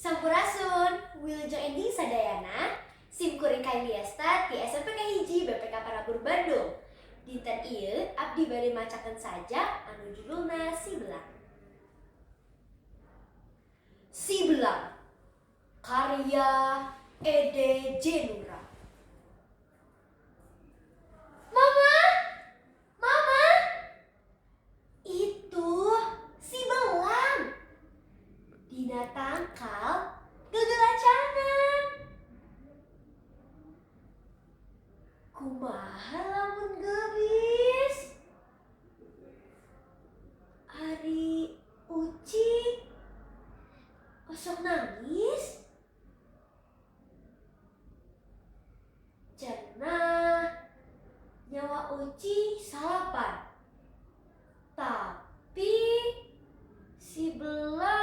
Sampurasun, Wiljo Ending Sadayana, Simkuring Kailiesta ti SMPK Hiji BPK Parabur Bandung. Dinten ieu abdi bade macakeun sajak anu judulna Si Belang. Si Belang, karya Ede Jenura. Mama, Mama, itu si belang. Dina tangkal gegelacanan. Kumaha lamun geubis? Ari Uci osok nangis. Cenah nyawa Uci salapan. Tapi si belang